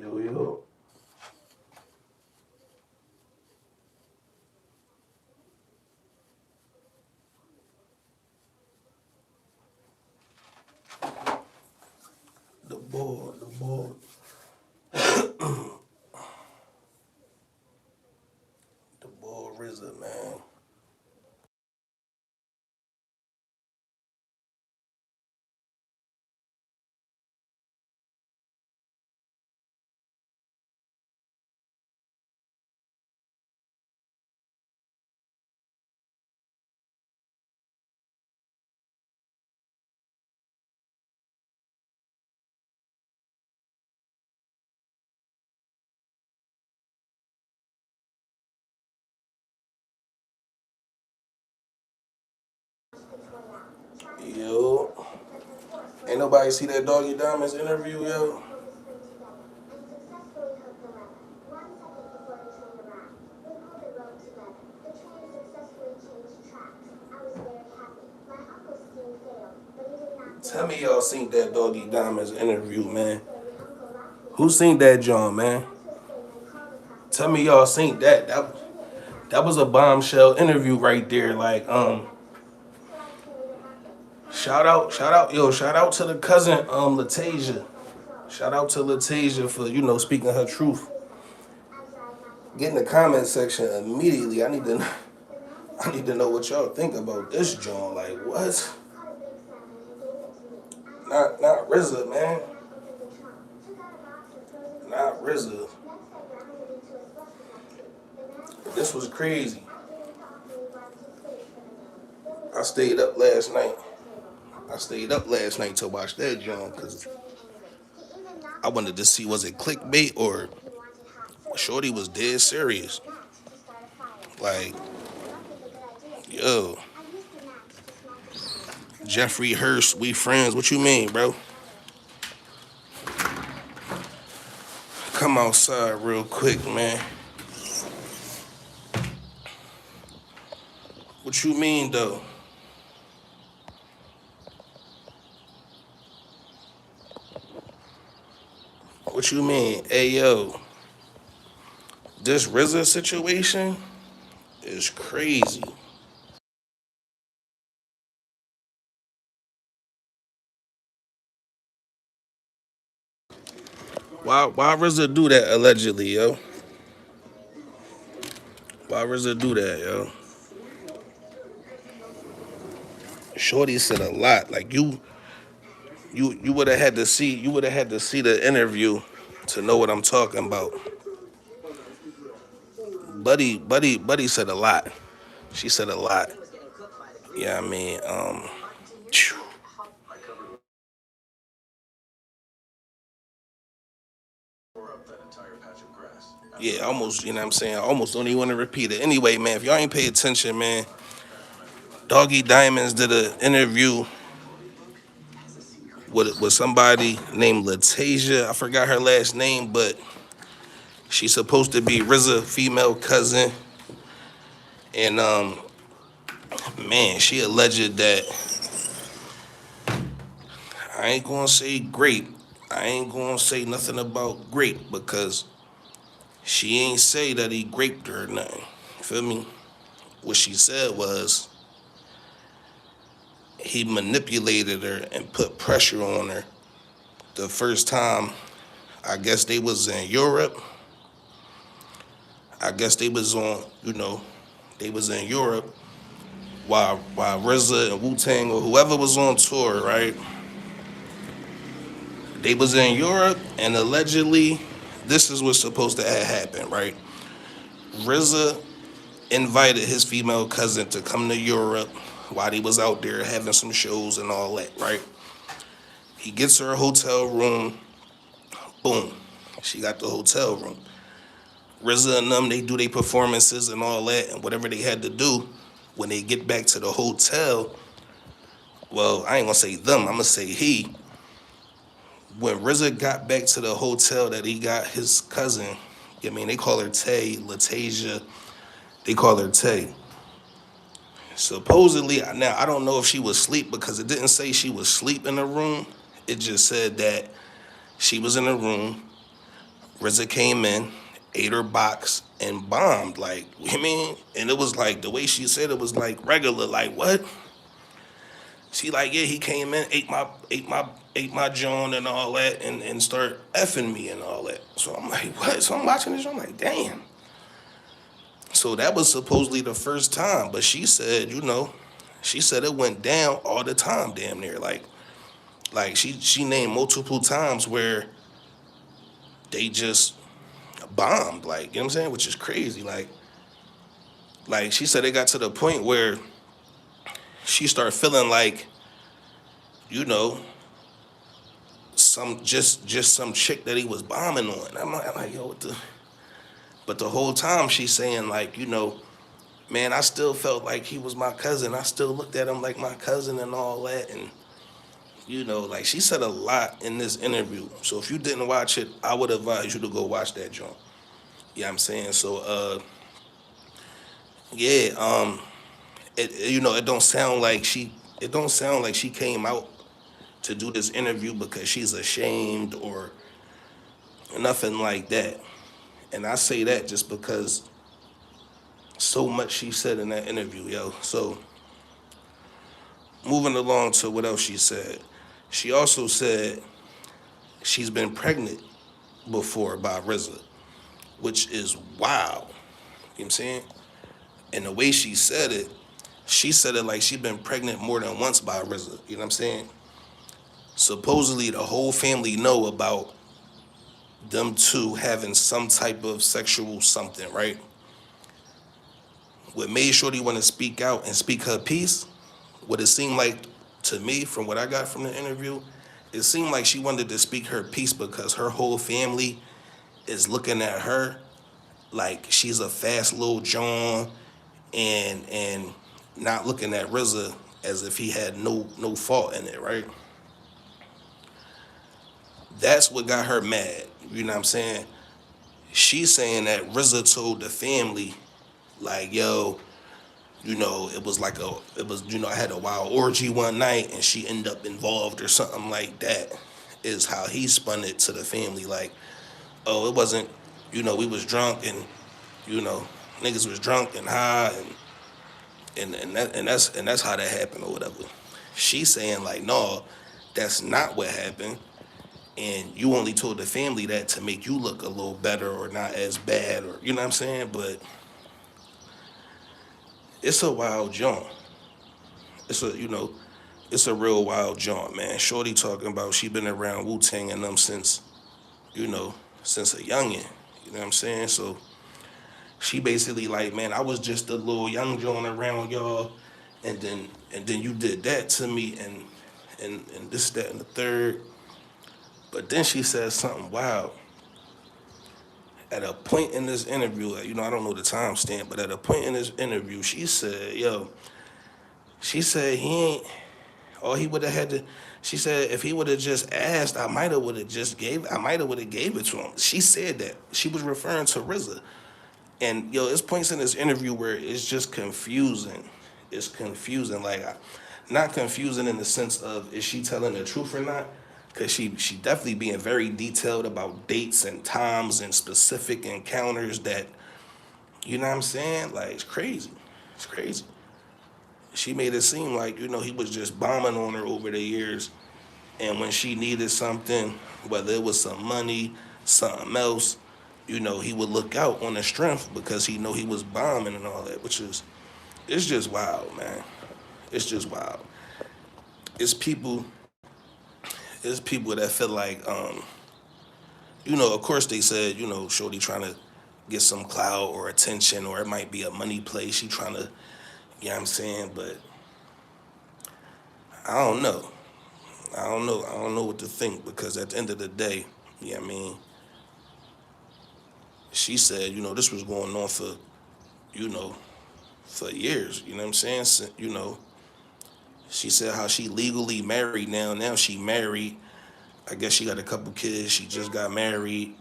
Yo, yo. The board. The boy RZA, man. Yo. Ain't nobody see that Doggy Diamonds interview, yo? Tell me y'all seen that Doggy Diamonds interview, man. Who seen that John, man? Tell me y'all seen that. That was a bombshell interview right there. Like, shout out to the cousin, Latasia. Shout out to Latasia for, speaking her truth. Get in the comment section immediately. I need to know what y'all think about this John. Like, what? Not RZA, man. Not RZA. This was crazy. I stayed up last night. To watch that John because I wanted to see, was it clickbait or Shorty was dead serious. Like, yo, Jeffrey Hurst, we friends. What you mean, bro? Come outside real quick, man. What you mean, though? What you mean? Hey, yo, this RZA situation is crazy. Why RZA do that allegedly, yo? Why RZA do that, yo? Shorty said a lot. Like you would have had to see the interview to know what I'm talking about. Buddy said a lot. She said a lot. Yeah, I mean, yeah, almost, you know what I'm saying? I almost don't even want to repeat it. Anyway, man, if y'all ain't pay attention, man, Doggy Diamonds did an interview with somebody named Latasia. I forgot her last name, but she's supposed to be RZA female cousin. And man, she alleged that I ain't gonna say grape. I ain't gonna say nothing about grape because she ain't say that he raped her or nothing. You feel me? What she said was he manipulated her and put pressure on her. The first time, I guess they was in Europe. I guess they was on, they was in Europe while RZA and Wu-Tang or whoever was on tour, right? They was in Europe and allegedly this is what's supposed to have happened, right? RZA invited his female cousin to come to Europe while he was out there having some shows and all that, right? He gets her a hotel room. Boom. She got the hotel room. RZA and them, they do their performances and all that, and whatever they had to do. When they get back to the hotel, well, I ain't gonna say them, I'm gonna say he. When RZA got back to the hotel that he got his cousin, I mean, they call her Tay, Latasia, they call her Tay. Supposedly, now I don't know if she was asleep because it didn't say she was asleep in the room. It just said that she was in the room. RZA came in, ate her box, and bombed. Like, I mean, and it was like the way she said it was like regular. Like, what? She like, yeah, he came in, ate my joint and all that, and start effing me and all that. So I'm like, what? So I'm watching this. I'm like, damn. So that was supposedly the first time, but she said, she said it went down all the time, damn near. Like she named multiple times where they just bombed, like, you know what I'm saying, which is crazy. Like she said, it got to the point where she started feeling like, you know, some just some chick that he was bombing on. I'm like, yo, what the? But the whole time she's saying like, man, I still felt like he was my cousin. I still looked at him like my cousin and all that. And, like she said a lot in this interview. So if you didn't watch it, I would advise you to go watch that joint. Yeah, I'm saying? So, yeah, it don't sound like she came out to do this interview because she's ashamed or nothing like that. And I say that just because so much she said in that interview, yo. So moving along to what else she said. She also said she's been pregnant before by RZA, which is wild. You know what I'm saying? And the way she said it like she'd been pregnant more than once by RZA. You know what I'm saying? Supposedly the whole family know about them two having some type of sexual something, right? What made Shorty want to speak out and speak her piece, what it seemed like to me from what I got from the interview, it seemed like she wanted to speak her piece because her whole family is looking at her like she's a fast little John and not looking at RZA as if he had no fault in it, right? That's what got her mad. You know what I'm saying? She's saying that RZA told the family, like, yo, I had a wild orgy one night and she ended up involved or something like that, is how he spun it to the family. Like, oh, it wasn't, we was drunk and, niggas was drunk and high and that's how that happened or whatever. She's saying like, no, that's not what happened. And you only told the family that to make you look a little better or not as bad, or you know what I'm saying? But it's a wild jaunt. It's a real wild jaunt, man. Shorty talking about she been around Wu-Tang and them since, since a youngin'. You know what I'm saying? So she basically like, man, I was just a little young joint around y'all, and then you did that to me, and this, that, and the third. But then she said something wild. At a point in this interview, I don't know the timestamp, but at a point in this interview, she said, she said he ain't, all he would have had to, she said if he would have just asked, I might have would have gave it to him. She said that. She was referring to RZA. And it's points in this interview where it's just confusing. It's confusing, like, not confusing in the sense of is she telling the truth or not? Because she definitely being very detailed about dates and times and specific encounters that, you know what I'm saying? Like, it's crazy. It's crazy. She made it seem like, he was just bombing on her over the years. And when she needed something, whether it was some money, something else, he would look out on the strength because he know he was bombing and all that, it's just wild, man. It's just wild. It's people that feel like, of course they said, Shorty trying to get some clout or attention, or it might be a money play. She trying to, you know what I'm saying? But I don't know. I don't know what to think, because at the end of the day, you know what I mean? She said, this was going on for, for years, you know what I'm saying? So, she said how she legally married now. Now she married. I guess she got a couple kids. She just got married.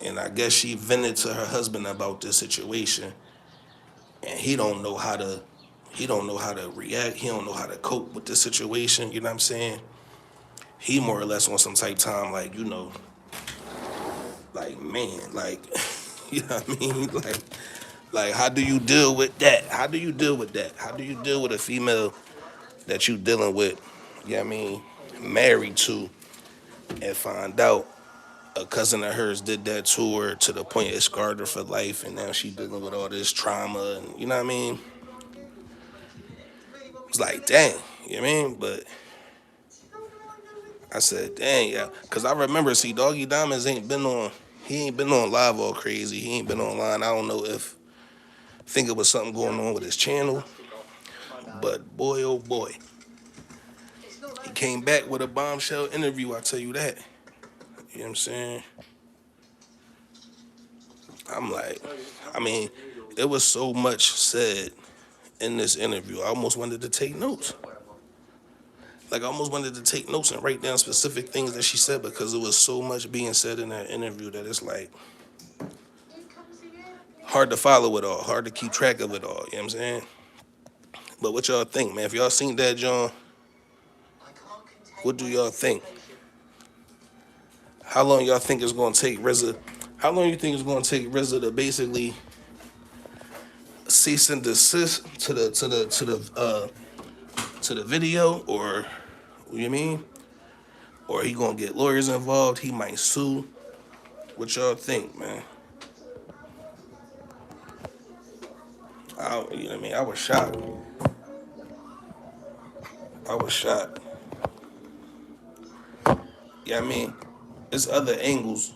And I guess she vented to her husband about this situation. And he don't know how to react. He don't know how to cope with the situation. You know what I'm saying? He more or less on some type time, like, Like, man, like, you know what I mean? Like, how do you deal with that? How do you deal with that? How do you deal with a female that you dealing with, you know what I mean, married to, and find out a cousin of hers did that to her to the point it scarred her for life, and now she dealing with all this trauma, and you know what I mean? It's like, dang, you know what I mean? But I said, dang, yeah, because I remember, see, Doggy Diamonds he ain't been on live all crazy. He ain't been online. I don't know if, think it was something going on with his channel, but boy, oh boy, he came back with a bombshell interview, I tell you that. You know what I'm saying? I'm like, I mean, it was so much said in this interview. I almost wanted to take notes. Like, I almost wanted to take notes and write down specific things that she said because it was so much being said in that interview that it's like hard to follow it all, hard to keep track of it all. You know what I'm saying? But what y'all think, man? If y'all seen that, John, what do y'all think? How long y'all think it's gonna take RZA? How long you think it's gonna take RZA to basically cease and desist to the video, or you mean, or he gonna get lawyers involved? He might sue. What y'all think, man? You know what I mean? I was shocked. I was shocked. Yeah, I mean, it's other angles.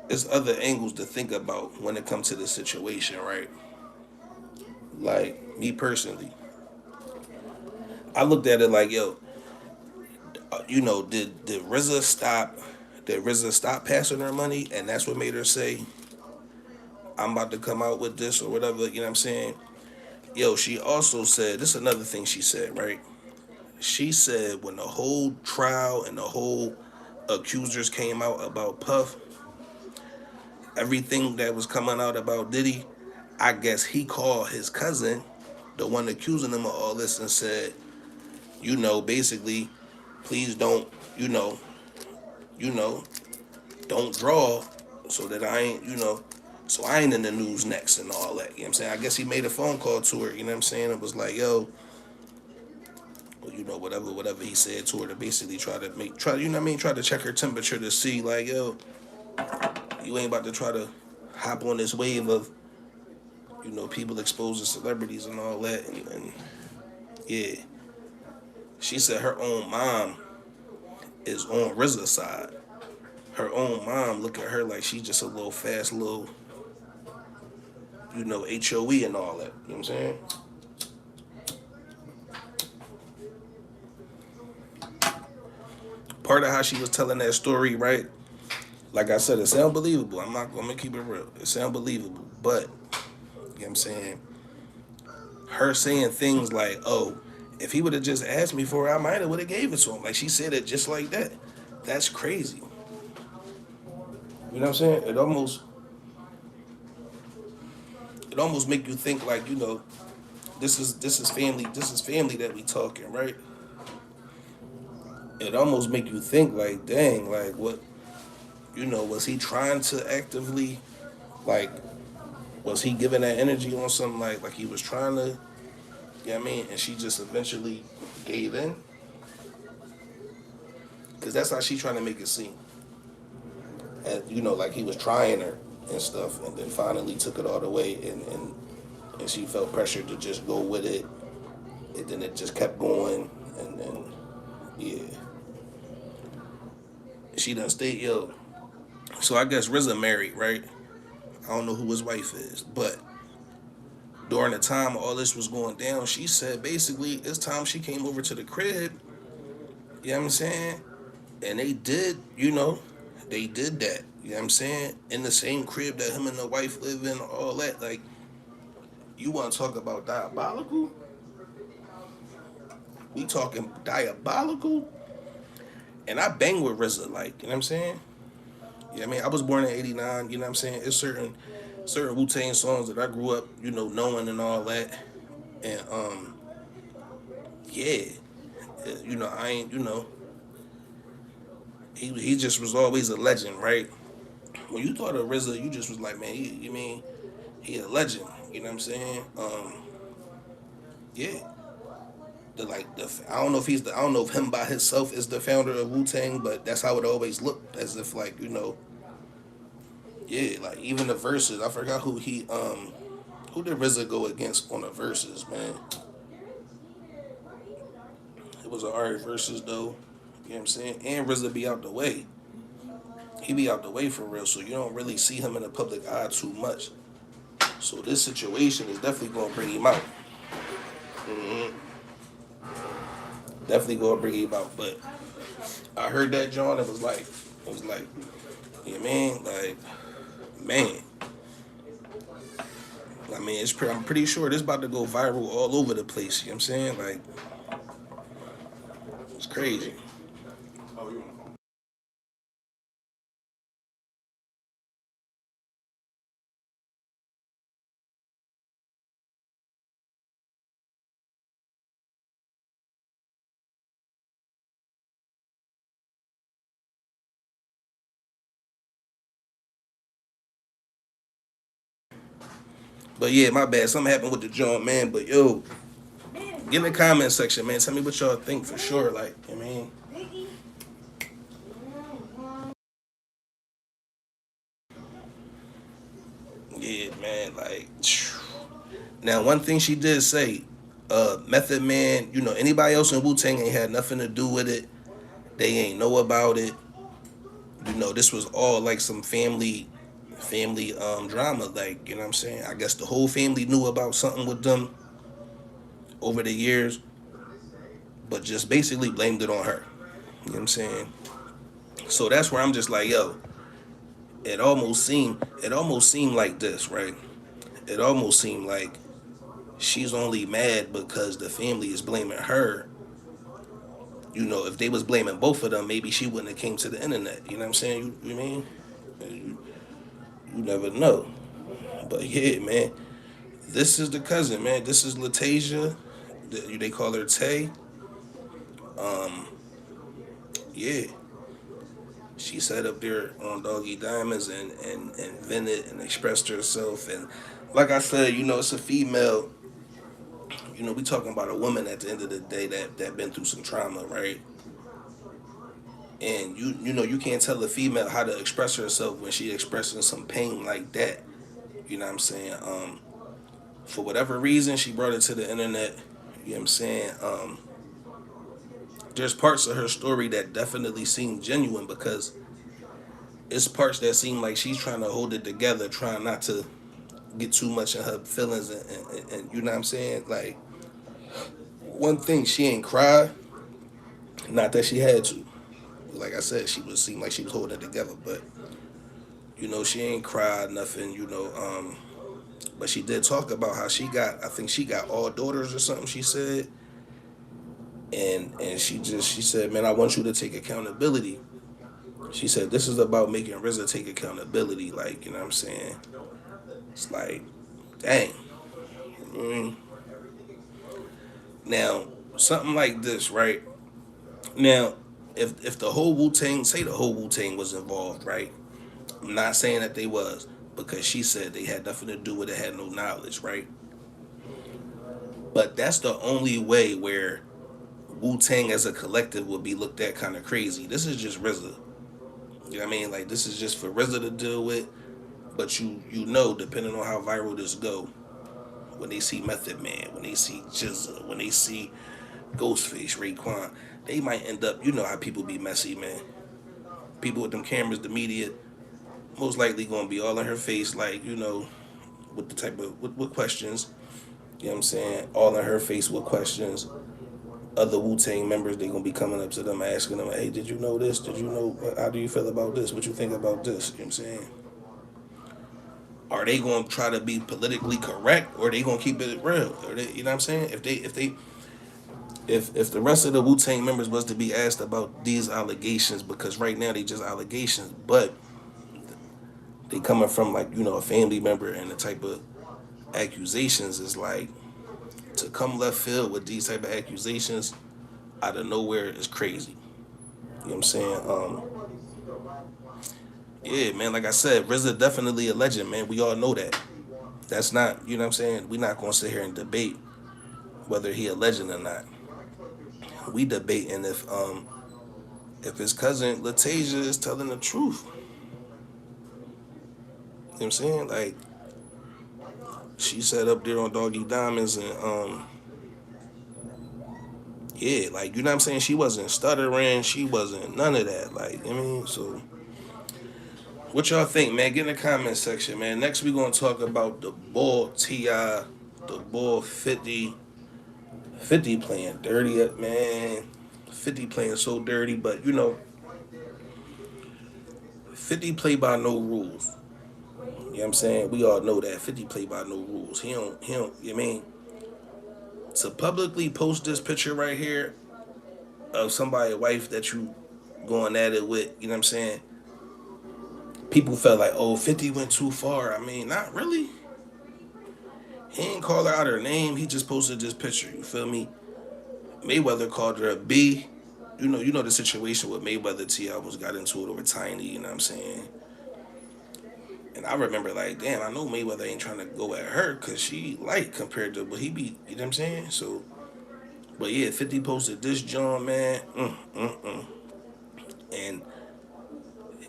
It's other angles to think about when it comes to the situation, right? Like me personally, I looked at it like, yo, did RZA stop? Did RZA stop passing her money, and that's what made her say, "I'm about to come out with this" or whatever? You know what I'm saying? Yo, she also said this is another thing she said, right? She said when the whole trial and the whole accusers came out about Puff, everything that was coming out about Diddy, I guess he called his cousin, the one accusing him of all this, and said, basically, please don't, you know, you know, don't draw so that I ain't, so I ain't in the news next and all that. You know what I'm saying? I guess he made a phone call to her, you know what I'm saying? It was like, yo, whatever he said to her to basically you know what I mean, try to check her temperature to see like, yo, you ain't about to try to hop on this wave of, people exposing celebrities and all that. And yeah, she said her own mom is on RZA's side. Her own mom look at her like she's just a little fast little, HOE and all that. You know what I'm saying? Part of how she was telling that story, right? Like I said, it sound believable. I'm not gonna keep it real. It sound believable. But, you know what I'm saying? Her saying things like, oh, if he would have just asked me for it, I might have would have gave it to him. Like she said it just like that. That's crazy. You know what I'm saying? It almost make you think like, this is family that we talking, right? It almost make you think like, dang, like what, was he trying to actively, like, was he giving that energy on something like he was trying to, you know what I mean? And she just eventually gave in? Because that's how she trying to make it seem. And, like he was trying her and stuff, and then finally took it all the way, and she felt pressured to just go with it, and then it just kept going, and then, yeah. She done stayed, yo. So I guess RZA married, right? I don't know who his wife is, but during the time all this was going down, she said basically it's time she came over to the crib. You know what I'm saying? And they did that. You know what I'm saying? In the same crib that him and the wife live in, all that. Like, you want to talk about diabolical? We talking diabolical? And I bang with RZA, like, you know what I'm saying? Yeah, I mean, I was born in '89. You know what I'm saying? It's certain Wu-Tang songs that I grew up, knowing and all that. And yeah, I ain't, he just was always a legend, right? when you thought of RZA, you just was like, man, you mean he a legend. You know what I'm saying? Yeah. I don't know if I don't know if him by himself is the founder of Wu Tang, but that's how it always looked, as if like yeah, like even the verses. I forgot who did RZA go against on the verses, man. It was an alright verses though. You know what I'm saying? And RZA be out the way. He be out the way for real, so you don't really see him in the public eye too much. So this situation is definitely gonna bring him out. Definitely gonna bring him out. But I heard that John. It was like, yeah, man, like, man. I mean, I'm pretty sure this about to go viral all over the place. You know what I'm saying? Like, it's crazy. But yeah, my bad. Something happened with the joint, man. But yo, get in the comment section, man. Tell me what y'all think for sure. Like, I mean, yeah, man. Like, now one thing she did say, Method Man. Anybody else in Wu Tang ain't had nothing to do with it. They ain't know about it. This was all like some family drama. Like, you know what I'm saying? I guess the whole family knew about something with them over the years, but just basically blamed it on her. You know what I'm saying? So that's where I'm just like, yo, it almost seemed like this, right? It almost seemed like she's only mad because the family is blaming her. If they was blaming both of them, maybe she wouldn't have came to the internet. You know what I'm saying? You mean? You, you never know. But yeah, man, this is the cousin, man. This is Latasia. They call her Tay. Yeah, she sat up there on Doggy Diamonds and vented and expressed herself. And like I said, it's a female. We talking about a woman at the end of the day that been through some trauma, right? And you can't tell a female how to express herself when she expressing some pain like that. You know what I'm saying? For whatever reason, she brought it to the internet. You know what I'm saying? There's parts of her story that definitely seem genuine because it's parts that seem like she's trying to hold it together, trying not to get too much in her feelings, and you know what I'm saying? Like, one thing, she ain't cry, not that she had to. Like I said, she was seemed like she was holding it together, but she ain't cried nothing. But she did talk about how I think she got all daughters or something. She said, and she said, man, I want you to take accountability. She said, this is about making RZA take accountability. Like, you know what I'm saying? It's like, dang. Mm. Now, something like this, right? Now, if the whole Wu Tang, say the whole Wu Tang was involved, right? I'm not saying that they was, because she said they had nothing to do with it, had no knowledge, right? But that's the only way where Wu Tang as a collective would be looked at kind of crazy. This is just RZA. You know what I mean? Like, this is just for RZA to deal with. But depending on how viral this go, when they see Method Man, when they see RZA, when they see Ghostface, Raekwon, they might end up. You know how people be messy, man. People with them cameras, the media, most likely gonna be all in her face, like, with the type of with questions. You know what I'm saying? All in her face with questions. Other Wu Tang members, they gonna be coming up to them asking them, hey, did you know this? Did you know? How do you feel about this? What you think about this? You know what I'm saying? Are they gonna try to be politically correct, or are they gonna keep it real? Or they, you know what I'm saying? If the rest of the Wu Tang members was to be asked about these allegations, because right now they just allegations, but they coming from, like, a family member, and the type of accusations is like, to come left field with these type of accusations out of nowhere is crazy. You know what I'm saying? Yeah, man. Like I said, RZA definitely a legend, man. We all know that. That's not, you know what I'm saying? We're not gonna sit here and debate whether he a legend or not. We debating if his cousin Latasia is telling the truth. You know what I'm saying? Like she sat up there on Doggy Diamonds and yeah, like you know what I'm saying? She wasn't stuttering, she wasn't none of that. Like, I mean, so what y'all think, man? Get in the comment section, man. Next we gonna talk about the ball T.I., the ball 50, 50 playing dirty, man. 50 playing so dirty, but you know, 50 play by no rules. You know what I'm saying? We all know that 50 play by no rules. He don't, you know what I mean? To publicly post this picture right here of somebody's wife that you going at it with, you know what I'm saying? People felt like, oh, 50 went too far. I mean, not really. He ain't call her out her name. He just posted this picture. You feel me? Mayweather called her a B. You know the situation with Mayweather. T.I. was got into it over Tiny. You know what I'm saying? And I remember like, damn, I know Mayweather ain't trying to go at her because she light compared to what he be. You know what I'm saying? So, but yeah, 50 posted this John, man. And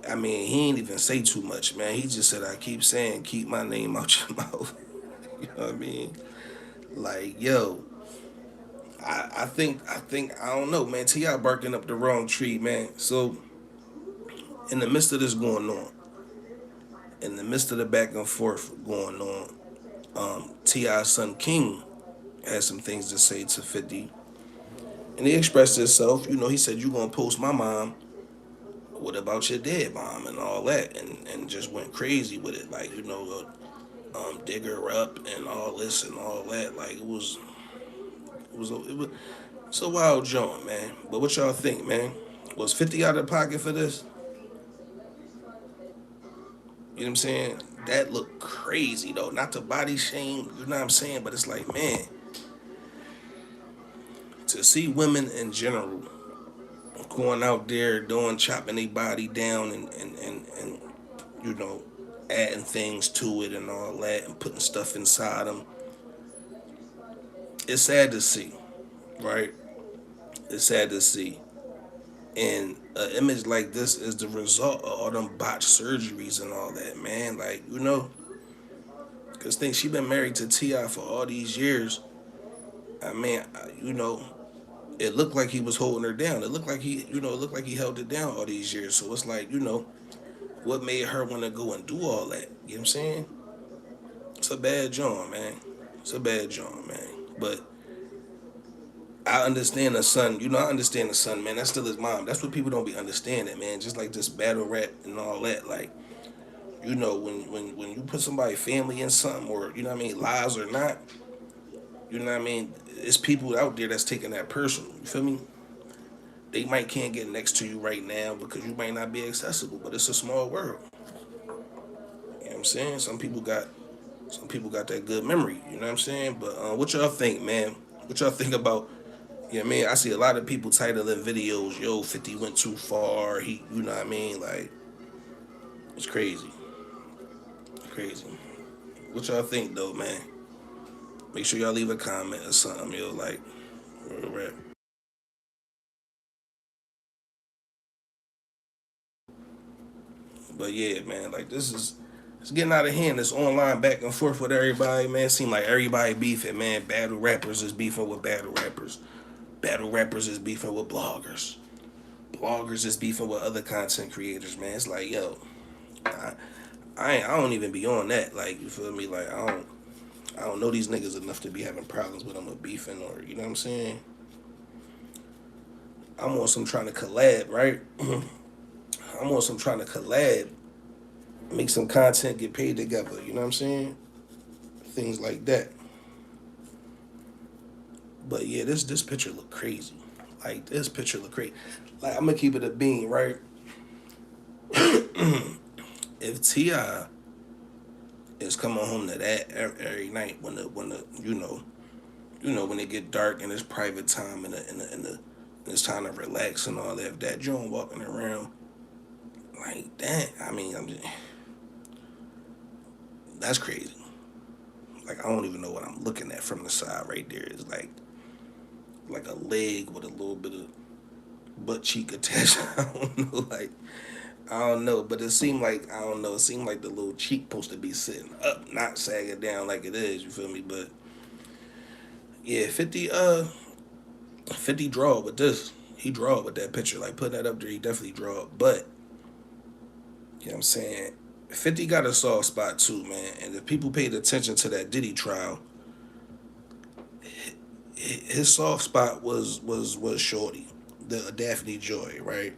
I mean, he ain't even say too much, man. He just said, I keep saying, keep my name out your mouth. You know what I mean? Like, yo, I don't know, man. T.I. barking up the wrong tree, man. So, in the midst of this going on, in the midst of the back and forth going on, T.I.'s son King had some things to say to 50. And he expressed himself. You know, he said, you gonna post my mom. What about your dead mom and all that? And just went crazy with it. Like, dig her up and all this and all that. Like, it was it's a wild joint, man. But what y'all think, man? Was 50 out of pocket for this? You know what I'm saying? That looked crazy though. Not to body shame, you know what I'm saying? But it's like, man, to see women in general going out there doing chopping their body down and you know, adding things to it and all that and putting stuff inside them. It's sad to see, right? It's sad to see. And an image like this is the result of all them botched surgeries and all that, man. Like, because think she been married to T.I. for all these years. I mean, it looked like he was holding her down. It looked like he held it down all these years. So it's like, what made her want to go and do all that? You know what I'm saying? It's a bad joint, man. It's a bad joint, man. But I understand the son. I understand the son, man. That's still his mom. That's what people don't be understanding, man. Just like this battle rap and all that. Like, when you put somebody's family in something, or you know what I mean, lies or not, you know what I mean. It's people out there that's taking that personal. You feel me? They might can't get next to you right now because you might not be accessible, but it's a small world. You know what I'm saying? Some people got that good memory. You know what I'm saying? But what y'all think, man? What y'all think about? You know what I mean? I see a lot of people titling videos, "Yo, 50 went too far." You know what I mean? Like, it's crazy, crazy. What y'all think though, man? Make sure y'all leave a comment or something, yo. Like, real rap. But yeah, man, like it's getting out of hand. This online back and forth with everybody, man. Seem like everybody beefing, man. Battle rappers is beefing with battle rappers. Battle rappers is beefing with bloggers. Bloggers is beefing with other content creators, man. It's like, yo, I, I don't even be on that. Like, you feel me? Like, I don't know these niggas enough to be having problems with them or beefing or you know what I'm saying. I'm on some trying to collab, right? I'm on some trying to collab, make some content, get paid together. You know what I'm saying? Things like that. But yeah, this picture look crazy. Like this picture look crazy. Like I'm gonna keep it a bean, right? If Ti is coming home to that every night when it get dark and it's private time and it's time to relax and all that. If that Joan walking around Like that. I mean, that's crazy. Like I don't even know what I'm looking at from the side right there. It's like a leg with a little bit of butt cheek attached. I don't know, like I don't know, but it seemed like I don't know. It seemed like the little cheek supposed to be sitting up, not sagging down like it is. You feel me? But yeah, 50 draw with this. He draw with that picture. Like putting that up there, he definitely draw. But you know what I'm saying? 50 got a soft spot too, man. And if people paid attention to that Diddy trial, his soft spot was Shorty, the Daphne Joy, right?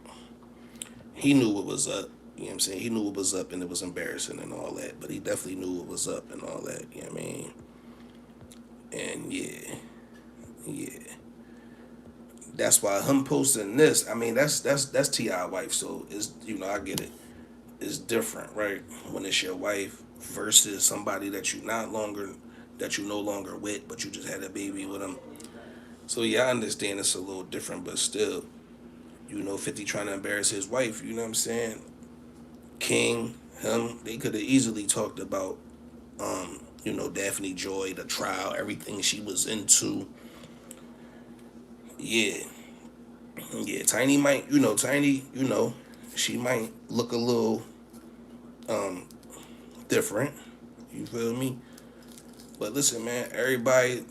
He knew what was up. You know what I'm saying? He knew what was up and it was embarrassing and all that. But he definitely knew what was up and all that. You know what I mean? And yeah, yeah. That's why him posting this. I mean, that's Ti wife. So it's I get it. It's different, right? When it's your wife versus somebody that you no longer with, but you just had a baby with them. So yeah, I understand it's a little different, but still, 50 trying to embarrass his wife. You know what I'm saying? King, him, they could have easily talked about, Daphne Joy, the trial, everything she was into. Yeah, yeah. Tiny might, Tiny, she might look a little different. You feel me? But listen, man, everybody,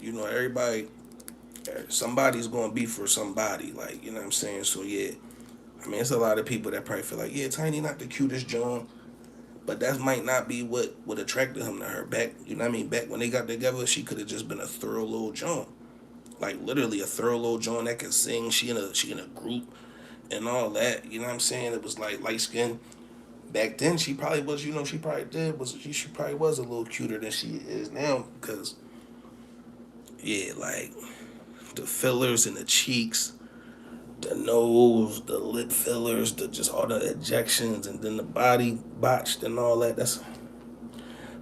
somebody's gonna be for somebody. Like, you know what I'm saying? So yeah, I mean, it's a lot of people that probably feel like, yeah, Tiny not the cutest John, but that might not be what attracted him to her. Back, you know what I mean? Back when they got together, she could have just been a thorough little John, like literally a thorough little John that can sing. She in a group and all that. You know what I'm saying? It was like light skin. Back then, she probably was. She probably did was she probably was a little cuter than she is now because yeah, like the fillers in the cheeks, the nose, the lip fillers, the just all the injections, and then the body botched and all that.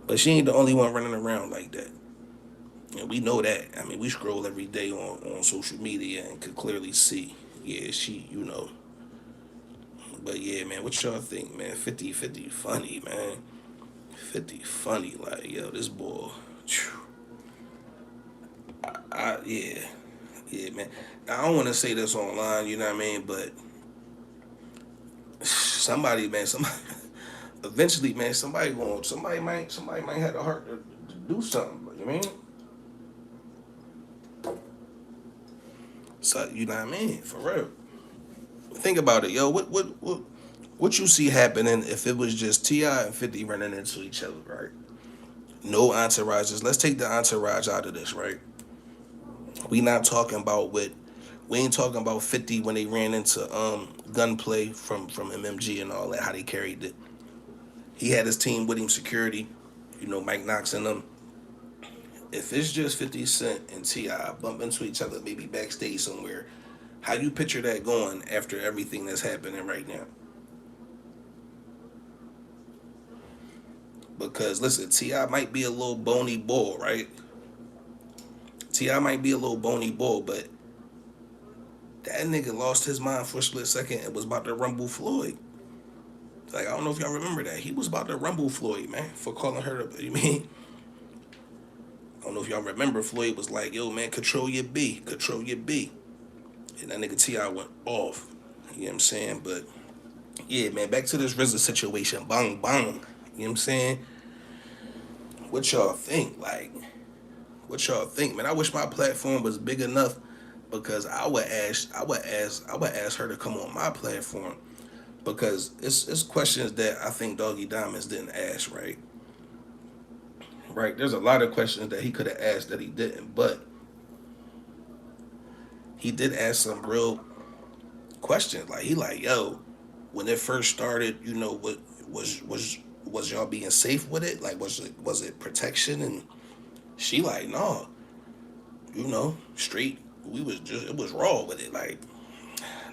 But she ain't the only one running around like that. And we know that. I mean, we scroll every day on social media and could clearly see. Yeah, she. But yeah, man, what y'all think, man? 50 funny, man. 50 funny, like, yo, this boy. Yeah. Yeah, man. Now, I don't want to say this online, you know what I mean? But somebody, eventually, man, somebody might have the heart to do something. You know what I mean? So you know what I mean? For real. Think about it, yo. What you see happening if it was just Ti and 50 running into each other, right? No entourages. Let's take the entourage out of this, right? We not talking about what we ain't talking about 50 when they ran into gunplay from MMG and all that, how they carried it. He had his team with him, security, Mike Knox and them. If it's just 50 Cent and T.I. bump into each other, maybe backstage somewhere, how you picture that going after everything that's happening right now? Because listen, T.I. might be a little bony bull, right? T.I. might be a little bony bull, but that nigga lost his mind for a split second and was about to rumble Floyd. Like, I don't know if y'all remember that. He was about to rumble Floyd, man, for calling her, you mean? I don't know if y'all remember, Floyd was like, yo, man, control your B, control your B. And that nigga T.I. went off. You know what I'm saying? But, yeah, man, back to this RZA situation. Bang, bang. You know what I'm saying? What y'all think? Like, what y'all think, man? I wish my platform was big enough because I would ask her to come on my platform because it's questions that I think Doggy Diamonds didn't ask, right? Right. There's a lot of questions that he could have asked that he didn't, but he did ask some real questions. Like he like, yo, when it first started, what was y'all being safe with it? Like was it protection? And she like, no, straight. We was just it was raw with it. Like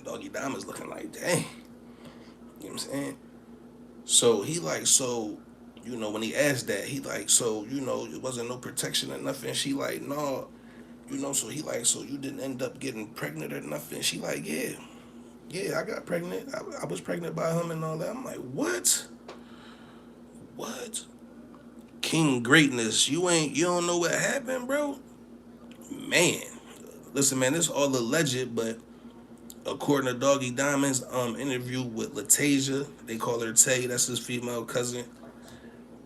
Doggy Diamond's looking like, dang. You know what I'm saying? So he like, so, when he asked that, he like, so, it wasn't no protection or nothing. She like, no, so he like, so you didn't end up getting pregnant or nothing. She like, yeah. Yeah, I got pregnant. I was pregnant by him and all that. I'm like, what? What? King greatness. You don't know what happened, bro? Man. Listen, man, this all alleged, but according to Doggy Diamond's interview with Latasia, they call her Tay, that's his female cousin.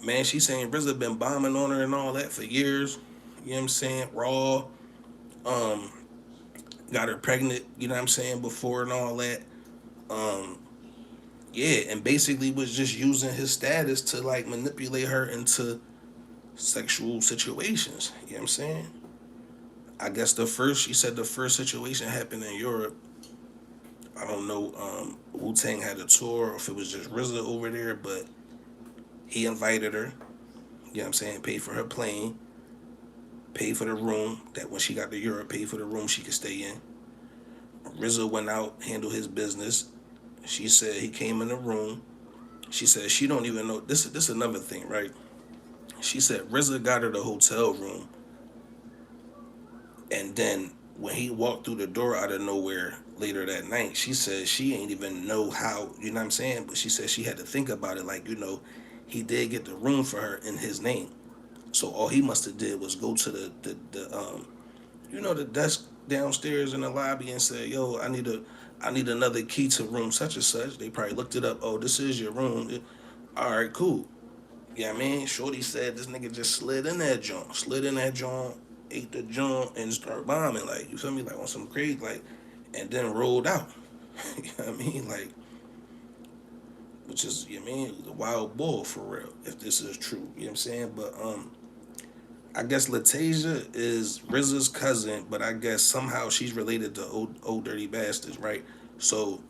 Man, she saying RZA been bombing on her and all that for years. You know what I'm saying? Raw, um, got her pregnant, you know what I'm saying, before and all that. Um, yeah, and basically was just using his status to like manipulate her into sexual situations. You know what I'm saying? I guess she said the first situation happened in Europe. I don't know, Wu-Tang had a tour or if it was just RZA over there, but he invited her, you know what I'm saying, paid for her plane, paid for the room, that when she got to Europe, paid for the room she could stay in. RZA went out, handled his business. She said he came in the room. She said she don't even know, this is another thing, right? She said RZA got her the hotel room, and then when he walked through the door out of nowhere later that night, she said she ain't even know how, you know what I'm saying? But she said she had to think about it, like, he did get the room for her in his name. So all he must have did was go to the desk downstairs in the lobby and say, "Yo, I need another key to room such and such." They probably looked it up. Oh, this is your room. All right, cool. Yeah, I mean, Shorty said this nigga just slid in that joint, ate the joint, and started bombing. Like, you feel me? Like on some crazy, like, and then rolled out. You know what I mean? Like, which is, you know what I mean, the wild bull for real. If this is true, you know what I'm saying? But I guess Latasia is RZA's cousin, but I guess somehow she's related to old dirty bastards, right? So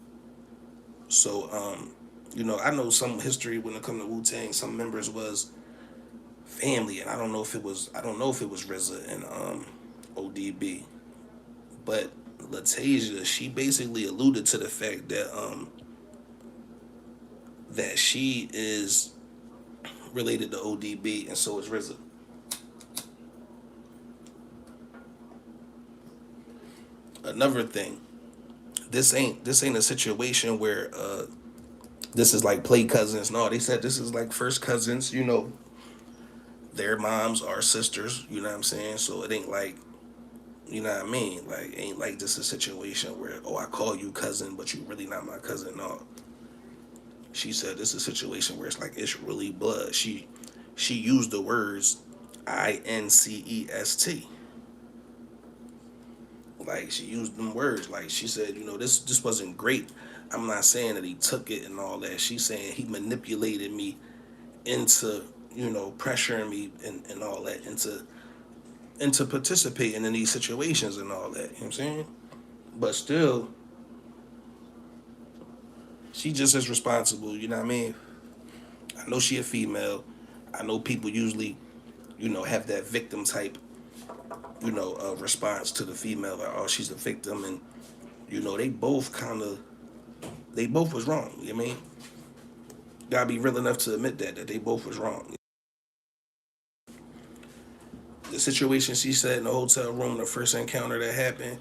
so I know some history when it comes to Wu Tang. Some members was family, and I don't know if it was RZA and ODB, but Latasia, she basically alluded to the fact that she is related to ODB, and so is RZA. Another thing, this ain't a situation where this is like play cousins. No, they said this is like first cousins. Their moms are sisters. You know what I'm saying? So it ain't like, you know what I mean? Like, ain't like this a situation where, oh, I call you cousin, but you really not my cousin. No, she said this is a situation where it's like it's really blood. She used the words INCEST. Like, she used them words. Like, she said, this wasn't great. I'm not saying that he took it and all that. She's saying he manipulated me into, pressuring me and all that, into participating in these situations and all that. You know what I'm saying? But still, she just as responsible, you know what I mean? I know she a female. I know people usually, have that victim type, response to the female, like, oh, she's a victim, and they both was wrong. You know what I mean? Gotta be real enough to admit that they both was wrong. The situation she said in the hotel room, the first encounter that happened,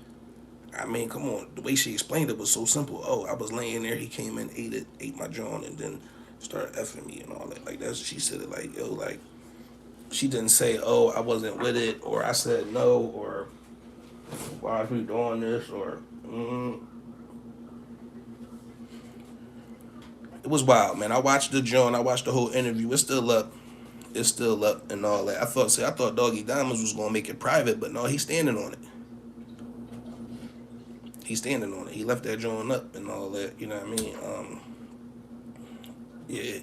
I mean, come on, the way she explained it was so simple. Oh, I was laying there, he came in, ate my joint, and then started effing me and all that. Like, that's, she said it like, yo, like, she didn't say, oh, I wasn't with it, or I said no, or why are we doing this, or it was wild, man. I watched the joint, I watched the whole interview. It's still up and all that. I thought Doggy Diamonds was gonna make it private, but no, he's standing on it. He's standing on it. He left that joint up and all that. You know what I mean? Yeah.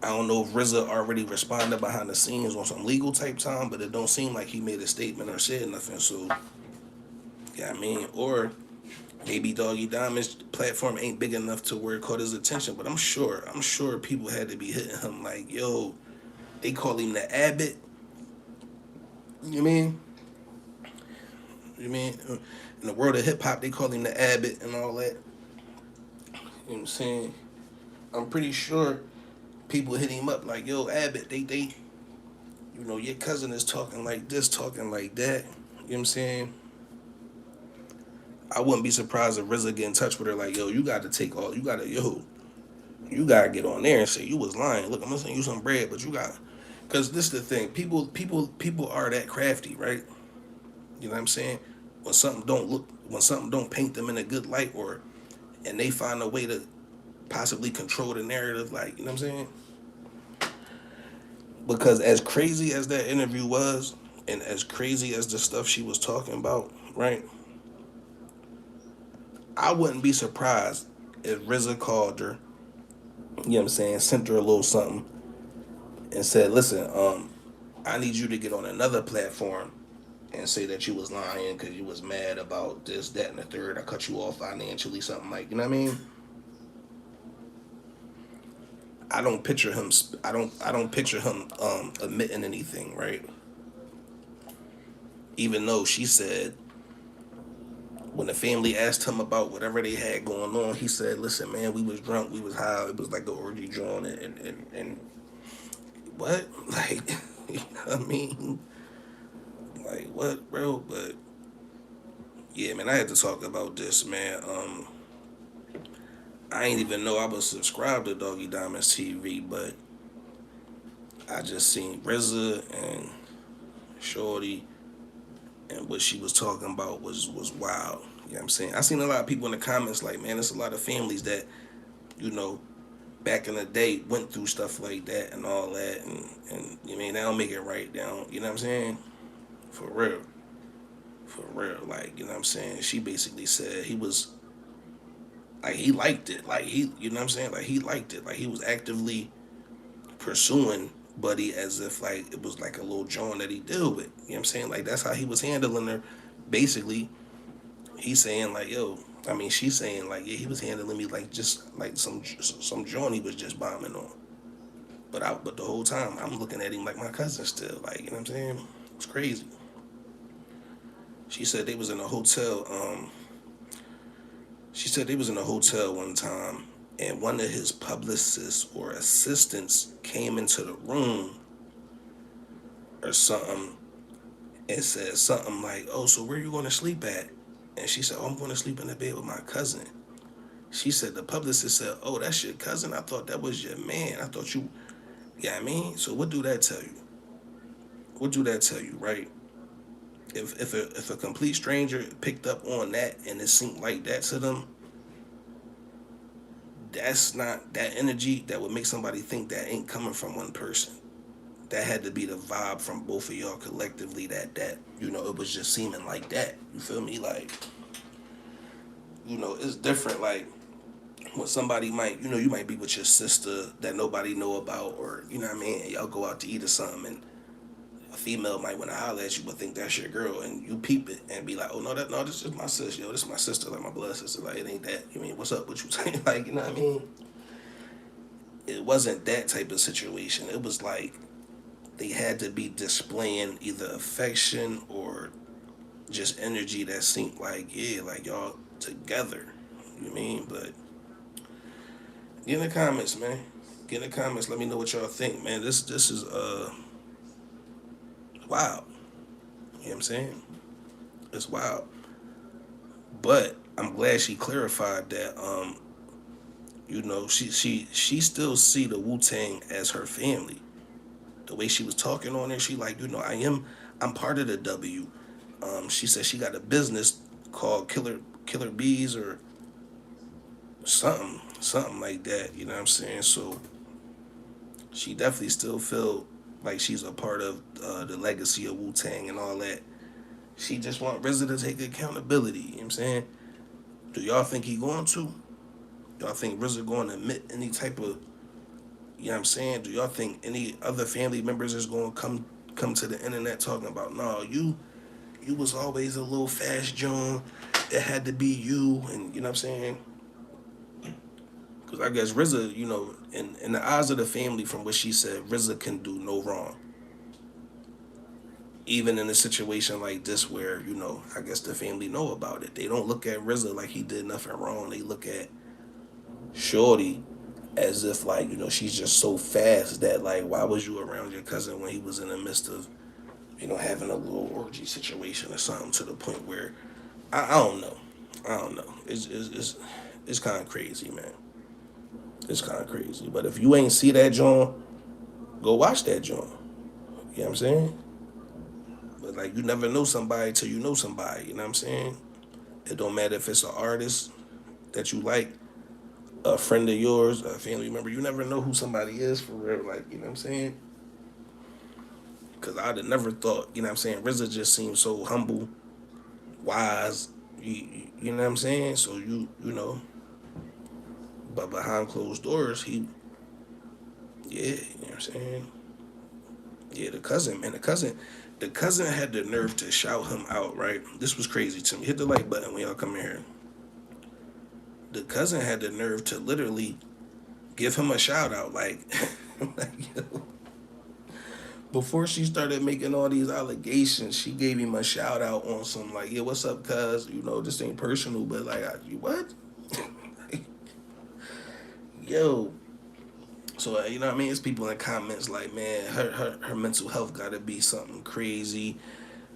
I don't know if RZA already responded behind the scenes on some legal type time, but it don't seem like he made a statement or said nothing. So, yeah, I mean, or maybe Doggy Diamond's platform ain't big enough to where it caught his attention. But I'm sure people had to be hitting him like, yo, they call him the Abbott. You mean? You mean? In the world of hip hop, they call him the Abbott and all that. You know what I'm saying? I'm pretty sure people hit him up like, yo, Abbott, they your cousin is talking like this, talking like that. You know what I'm saying? I wouldn't be surprised if RZA get in touch with her like, yo, you got to take all, you got to, yo, you got to get on there and say you was lying. Look, I'm gonna send you some bread, but you got, because this is the thing. People are that crafty, right? You know what I'm saying? When something don't paint them in a good light, or and they find a way to possibly control the narrative, like, you know what I'm saying? Because as crazy as that interview was, and as crazy as the stuff she was talking about, right? I wouldn't be surprised if RZA called her, you know what I'm saying, sent her a little something and said, listen, I need you to get on another platform and say that you was lying because you was mad about this, that, and the third. I cut you off financially, something like, you know what I mean? I don't picture him. I don't picture him admitting anything, right? Even though she said when the family asked him about whatever they had going on, he said, "Listen, man, we was drunk, we was high. It was like an orgy drawn, and what, like, you know what I mean, like what, bro?" But yeah, man, I had to talk about this, man. I ain't even know I was subscribed to Doggy Diamonds TV, but I just seen RZA and Shorty, and what she was talking about was wild. You know what I'm saying? I seen a lot of people in the comments like, man, there's a lot of families that, you know, back in the day went through stuff like that and all that, and you mean they don't make it right down. You know what I'm saying? For real, for real. Like, you know what I'm saying? She basically said he was like, he liked it, like he, you know what I'm saying? Like he liked it, like he was actively pursuing Buddy as if like it was like a little joint that he deal with. You know what I'm saying? Like that's how he was handling her. Basically, he's saying like, yo, I mean, she's saying like, yeah, he was handling me like just like some joint he was just bombing on. But the whole time I'm looking at him like my cousin still. Like, you know what I'm saying? It's crazy. She said they was in a hotel. She said they was in a hotel one time, and one of his publicists or assistants came into the room or something and said something like, "Oh, so where you going to sleep at?" And she said, "Oh, I'm going to sleep in the bed with my cousin." She said the publicist said, "Oh, that's your cousin? I thought that was your man. I thought you." Yeah, I mean, so what do that tell you? What do that tell you, right? If a complete stranger picked up on that and it seemed like that to them, that's not that energy that would make somebody think that ain't coming from one person. That had to be the vibe from both of y'all collectively. That you know, it was just seeming like that. You feel me? Like, you know, it's different. Like when somebody might, you know, you might be with your sister that nobody know about, or you know what I mean. And y'all go out to eat or something, and a female might want to holler at you, but think that's your girl, and you peep it and be like, "Oh no, this is my sister. Yo, this is my sister, like my blood sister. Like it ain't that. You mean what's up? What you saying? Like you know what I mean?" It wasn't that type of situation. It was like they had to be displaying either affection or just energy that seemed like, yeah, like y'all together. You know what I mean? But get in the comments, man. Get in the comments. Let me know what y'all think, man. This is wild. You know what I'm saying? It's wild. But I'm glad she clarified that you know, she still see the Wu-Tang as her family. The way she was talking on there, she like, you know, I'm part of the W. She said she got a business called Killer Bees or something like that. You know what I'm saying? So she definitely still feel like she's a part of the legacy of Wu Tang and all that. She just want RZA to take accountability. You know what I'm saying? Do y'all think he going to? Y'all think RZA going to admit any type of, you know what I'm saying? Do y'all think any other family members is going to come to the internet talking about, no, you was always a little fast John. It had to be you, and you know what I'm saying? Because I guess RZA, you know, in the eyes of the family, from what she said, RZA can do no wrong. Even in a situation like this where, you know, I guess the family know about it. They don't look at RZA like he did nothing wrong. They look at Shorty as if like, you know, she's just so fast that like, why was you around your cousin when he was in the midst of, you know, having a little orgy situation or something, to the point where I don't know. I don't know. It's kind of crazy, man. It's kind of crazy. But if you ain't see that joint, go watch that joint. You know what I'm saying? But like, you never know somebody till you know somebody. You know what I'm saying? It don't matter if it's an artist that you like, a friend of yours, a family member. You never know who somebody is for real. Like, you know what I'm saying? Because I'd have never thought, you know what I'm saying? RZA just seems so humble, wise. You know what I'm saying? So you know, but behind closed doors, yeah, you know what I'm saying? Yeah, the cousin, man, the cousin had the nerve to shout him out, right? This was crazy to me. Hit the like button when y'all come in here. The cousin had the nerve to literally give him a shout out, like, like, yo, before she started making all these allegations, she gave him a shout out on some like, yeah, what's up, cuz? You know, this ain't personal, but like, you what? Yo. So you know what I mean? It's people in comments like, man, her mental health got to be something crazy,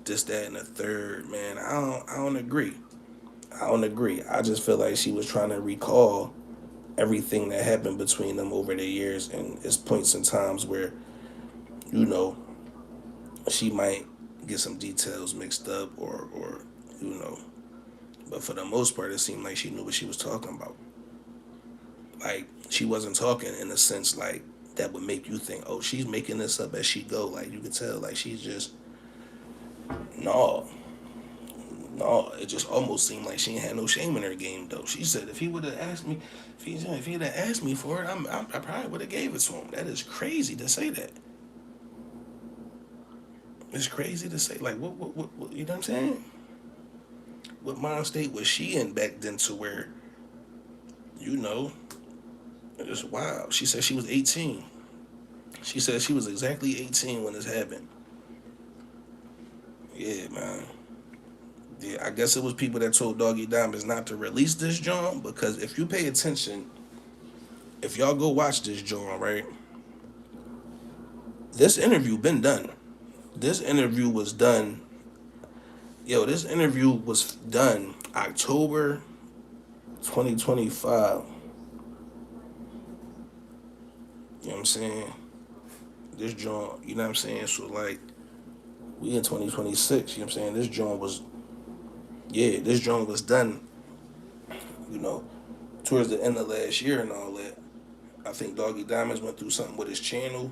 this, that, and the third. Man, I don't agree. I don't agree. I just feel like she was trying to recall everything that happened between them over the years, and it's points and times where you know she might get some details mixed up, or you know. But for the most part, it seemed like she knew what she was talking about. Like she wasn't talking in a sense like that would make you think, oh, she's making this up as she go. Like you could tell, like she's just no, no. It just almost seemed like she ain't had no shame in her game though. She said if he would have asked me, if he'd have asked me for it, I probably would have gave it to him. That is crazy to say that. It's crazy to say like what you know what I'm saying? What mind state was she in back then to where you know it's wild. She said she was 18. She said she was exactly 18 when this happened. Yeah, man. Yeah, I guess it was people that told Doggy Diamonds not to release this joint because if you pay attention, if y'all go watch this joint, right? This interview been done. This interview was done. Yo, this interview was done October 2025. You know what I'm saying? This joint, you know what I'm saying? So like we in 2026, you know what I'm saying? This joint was this joint was done, you know, towards the end of last year and all that. I think Doggy Diamonds went through something with his channel,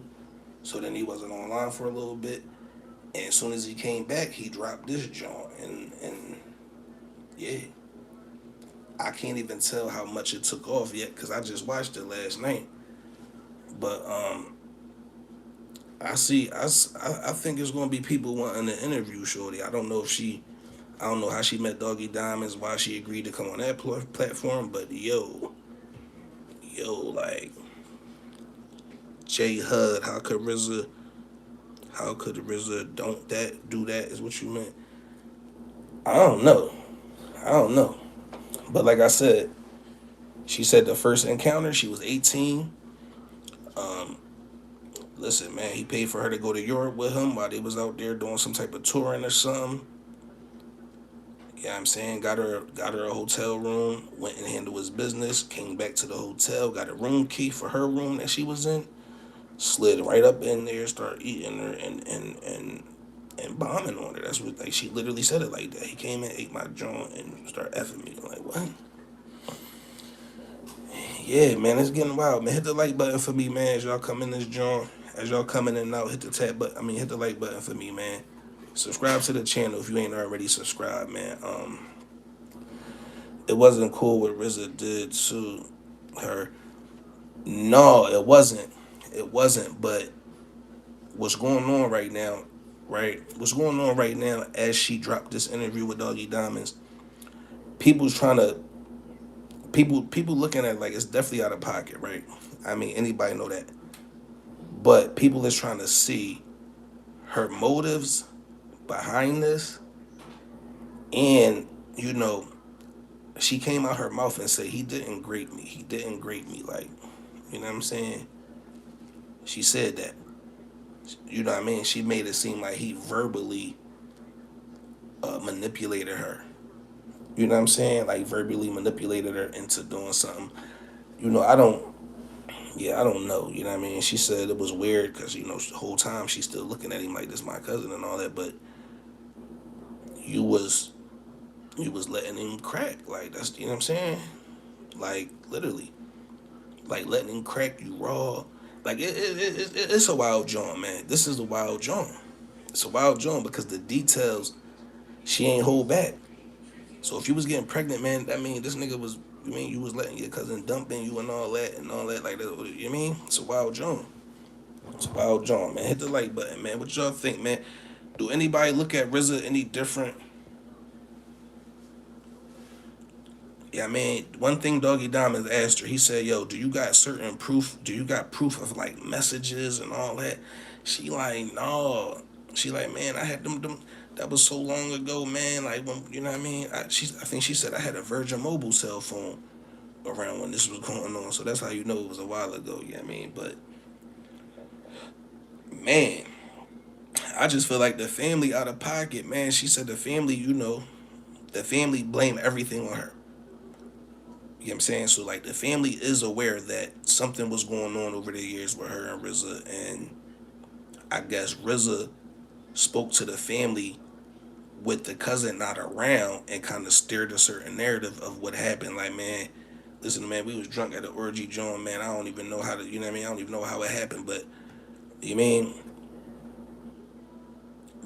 so then he wasn't online for a little bit. And as soon as he came back, he dropped this joint, and yeah, I can't even tell how much it took off yet because I just watched it last night. But I think it's gonna be people wanting to interview Shorty. I don't know how she met Doggy Diamonds, why she agreed to come on that platform, but like J Hud, how could RZA don't that do that is what you meant? I don't know. I don't know. But like I said, she said the first encounter she was 18. Listen, man, he paid for her to go to Europe with him while they was out there doing some type of touring or something. You know what I'm saying? Got her a hotel room, went and handled his business, came back to the hotel, got a room key for her room that she was in, slid right up in there, started eating her and bombing on her. That's what like she literally said it like that. He came and ate my joint and started effing me. I'm like, what? Yeah, man, it's getting wild, man. Hit the like button for me, man, as y'all come in this joint. As y'all coming in and out, hit the tab button. Hit the like button for me, man. Subscribe to the channel if you ain't already subscribed, man. It wasn't cool what RZA did to her. No, it wasn't. It wasn't. But what's going on right now, right? What's going on right now as she dropped this interview with Doggy Diamonds? People's trying to people looking at it like it's definitely out of pocket, right? I mean, anybody know that. But people is trying to see her motives behind this, and you know, she came out her mouth and said he didn't grape me. He didn't grape me, like, you know what I'm saying? She said that. You know what I mean? She made it seem like he verbally manipulated her. You know what I'm saying? Like verbally manipulated her into doing something. I don't. Yeah, I don't know. You know what I mean? She said it was weird because the whole time she's still looking at him like this my cousin and all that, but you was you was letting him crack. Like that's what I'm saying. Like literally, like letting him crack you raw. Like it's a wild joint, man. This is a wild joint. It's a wild joint because the details she ain't hold back. So if you was getting pregnant, man, that mean this nigga was. You mean you was letting your cousin dumping you and all that like that? You know what I mean? It's a wild joint. It's a wild joint, man. Hit the like button, man. What y'all think, man? Do anybody look at RZA any different? Yeah, I mean, one thing Doggy Diamond asked her, he said, "Yo, do you got certain proof? Do you got proof of like messages and all that?" She like, "No." She like, "Man, I had them. That was so long ago, man. Like, when you know what I mean?" I think she said I had a Virgin Mobile cell phone around when this was going on, so that's how you know it was a while ago. You know what I mean? But man, I just feel like the family out of pocket, man. She said the family, the family blame everything on her. You know what I'm saying? So like the family is aware that something was going on over the years with her and RZA, and I guess RZA spoke to the family with the cousin not around and kind of steered a certain narrative of what happened. Like, man, listen, man, we was drunk at the orgy joint, man. I don't even know how to, you know what I mean? I don't even know how it happened, but you mean,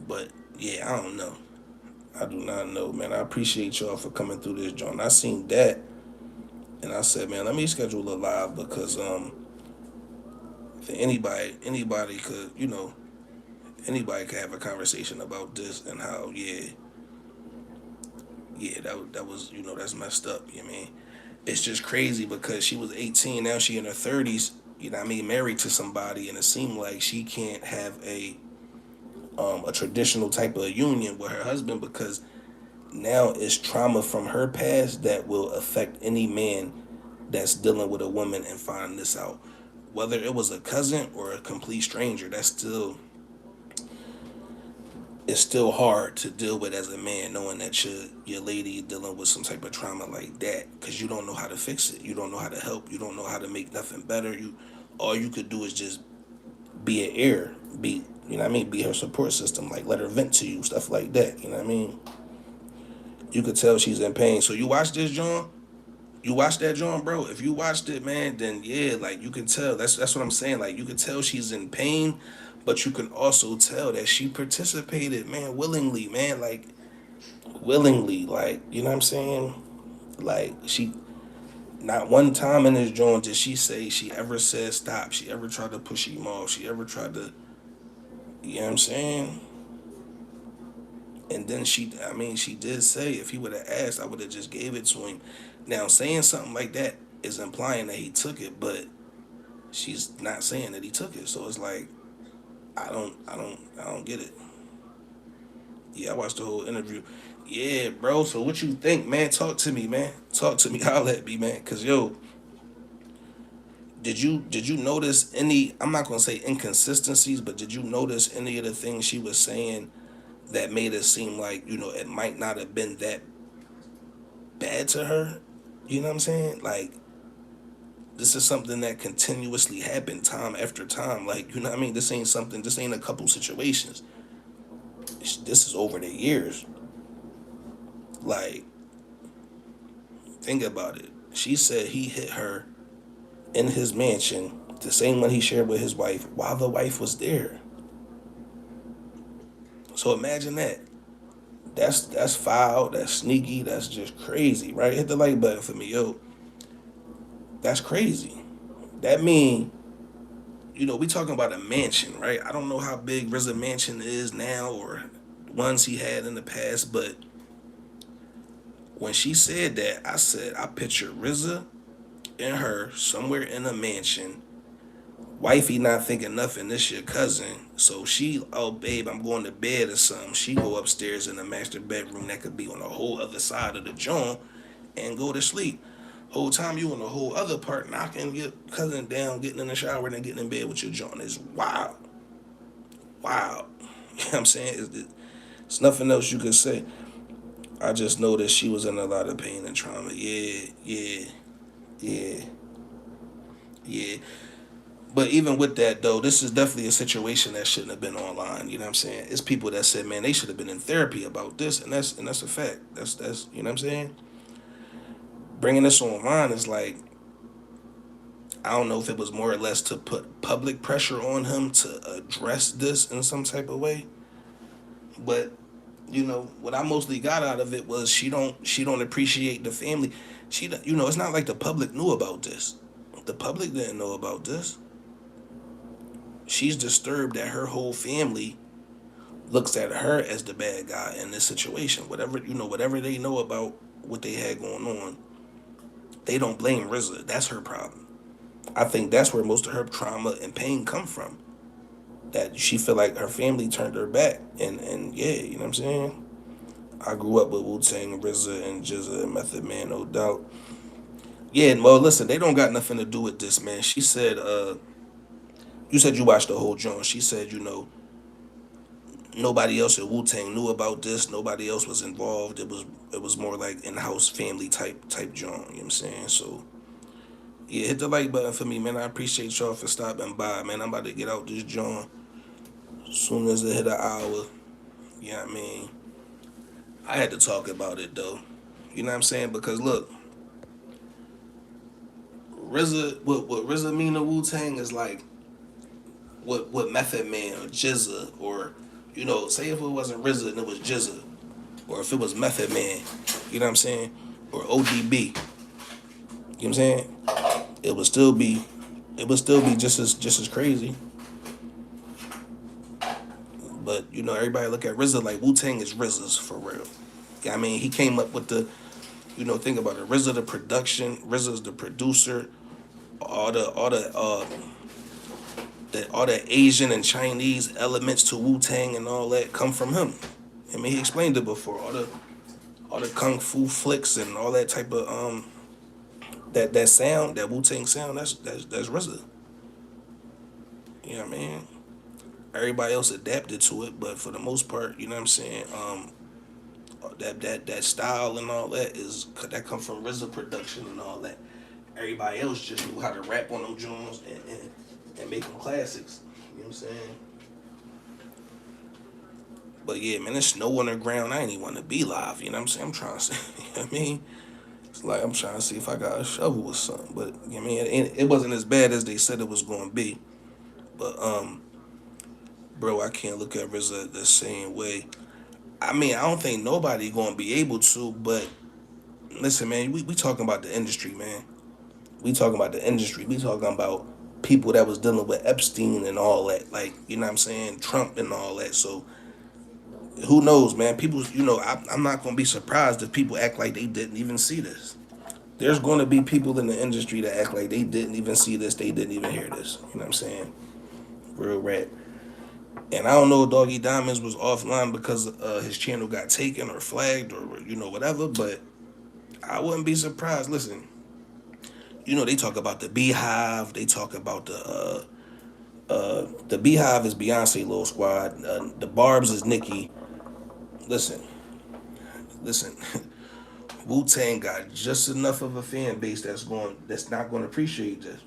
but yeah, I don't know. I do not know, man. I appreciate y'all for coming through this joint. I seen that, and I said, man, let me schedule a live because anybody could, anybody could have a conversation about this and how, yeah, that was, that's messed up. You know what I mean? It's just crazy because she was 18, now she in her 30s. You know what I mean? Married to somebody, and it seemed like she can't have a traditional type of union with her husband because now it's trauma from her past that will affect any man that's dealing with a woman and finding this out. Whether it was a cousin or a complete stranger, it's still hard to deal with as a man, knowing that your lady dealing with some type of trauma like that, because you don't know how to fix it, you don't know how to help, you don't know how to make nothing better. All you could do is just be an ear, be you know what I mean, be her support system, like let her vent to you, stuff like that. You know what I mean? You could tell she's in pain. So you watch this, John. You watch that, John, bro. If you watched it, man, then yeah, like you can tell. That's what I'm saying. Like you can tell she's in pain, but you can also tell that she participated, man, willingly, man, like willingly, like you know what I'm saying. Like she, not one time in this joint did she say she ever said stop. She ever tried to push him off. She ever tried to, you know what I'm saying. And then I mean, she did say if he would have asked, I would have just gave it to him. Now, saying something like that is implying that he took it, but she's not saying that he took it. So it's like, I don't get it. Yeah, I watched the whole interview. Yeah, bro. So what you think, man? Talk to me, man. Talk to me. Holla at me, man. Cause yo, did you notice any? I'm not gonna say inconsistencies, but did you notice any of the things she was saying that made it seem like it might not have been that bad to her? You know what I'm saying? Like this is something that continuously happened time after time. Like you know what I mean? This ain't something. This ain't a couple situations. This is over the years. Like think about it. She said he hit her in his mansion, the same one he shared with his wife, while the wife was there. So imagine that. That's foul. That's sneaky. That's just crazy, right? Hit the like button for me, yo. That's crazy. That mean, we talking about a mansion, right? I don't know how big RZA mansion is now or ones he had in the past, but when she said that, I said I picture RZA and her somewhere in a mansion. Wifey not thinking nothing, this your cousin. So she, oh babe, I'm going to bed or something. She go upstairs in the master bedroom that could be on the whole other side of the joint and go to sleep. Whole time you in the whole other part knocking your cousin down, getting in the shower and then getting in bed with your joint is wild. Wow. You know what I'm saying? It's nothing else you could say. I just noticed she was in a lot of pain and trauma. Yeah, yeah, yeah, yeah. But even with that though, this is definitely a situation that shouldn't have been online. You know what I'm saying? It's people that said, man, they should have been in therapy about this, and that's a fact. That's you know what I'm saying. Bringing this online is like, I don't know if it was more or less to put public pressure on him to address this in some type of way. But what I mostly got out of it was she don't appreciate the family. It's not like the public knew about this. The public didn't know about this. She's disturbed that her whole family looks at her as the bad guy in this situation. Whatever they know about what they had going on, they don't blame RZA. That's her problem. I think that's where most of her trauma and pain come from. That she feel like her family turned her back, and yeah, you know what I'm saying. I grew up with Wu-Tang, RZA, and GZA, and Method Man, no doubt. Yeah, well, listen, they don't got nothing to do with this, man. She said, you said you watched the whole joint. She said, nobody else at Wu-Tang knew about this. Nobody else was involved. It was more like in-house family type joint. You know what I'm saying? So yeah, hit the like button for me, man. I appreciate y'all for stopping by, man. I'm about to get out this joint as soon as it hit an hour. You know what I mean? I had to talk about it though. You know what I'm saying? Because look, RZA, what RZA mean to Wu Tang is like what Method Man or GZA or say if it wasn't RZA and it was GZA, or if it was Method Man, you know what I'm saying, or ODB, you know what I'm saying, it would still be just as crazy. But everybody look at RZA like Wu Tang is RZA's for real. Yeah, I mean he came up with the think about it. RZA the production, RZA's the producer, all the Asian and Chinese elements to Wu Tang and all that come from him. I mean, he explained it before. All the kung fu flicks and all that type of that sound, that Wu Tang sound. That's RZA. You know what I mean? Everybody else adapted to it, but for the most part, you know what I'm saying. That style and all that come from RZA production and all that. Everybody else just knew how to rap on them joints and make them classics. You know what I'm saying? But yeah, man, there's snow on the ground. I ain't even want to be live. You know what I'm saying? I'm trying to say, you know what I mean? It's like I'm trying to see if I got a shovel or something. But you know what I mean, it wasn't as bad as they said it was going to be. But bro, I can't look at RZA the same way. I mean, I don't think nobody going to be able to. But listen, man, we talking about the industry, man. We talking about the industry. We talking about people that was dealing with Epstein and all that. Like, you know what I'm saying? Trump and all that. So who knows, man? People, I'm not going to be surprised if people act like they didn't even see this. There's going to be people in the industry that act like they didn't even see this, they didn't even hear this. You know what I'm saying? Real rap. And I don't know if Doggy Diamonds was offline because his channel got taken or flagged or whatever, but I wouldn't be surprised. Listen, they talk about the Beehive. They talk about the Beehive is Beyonce Lil Squad. The Barb's is Nicki. Listen, listen. Wu Tang got just enough of a fan base that's not going to appreciate this.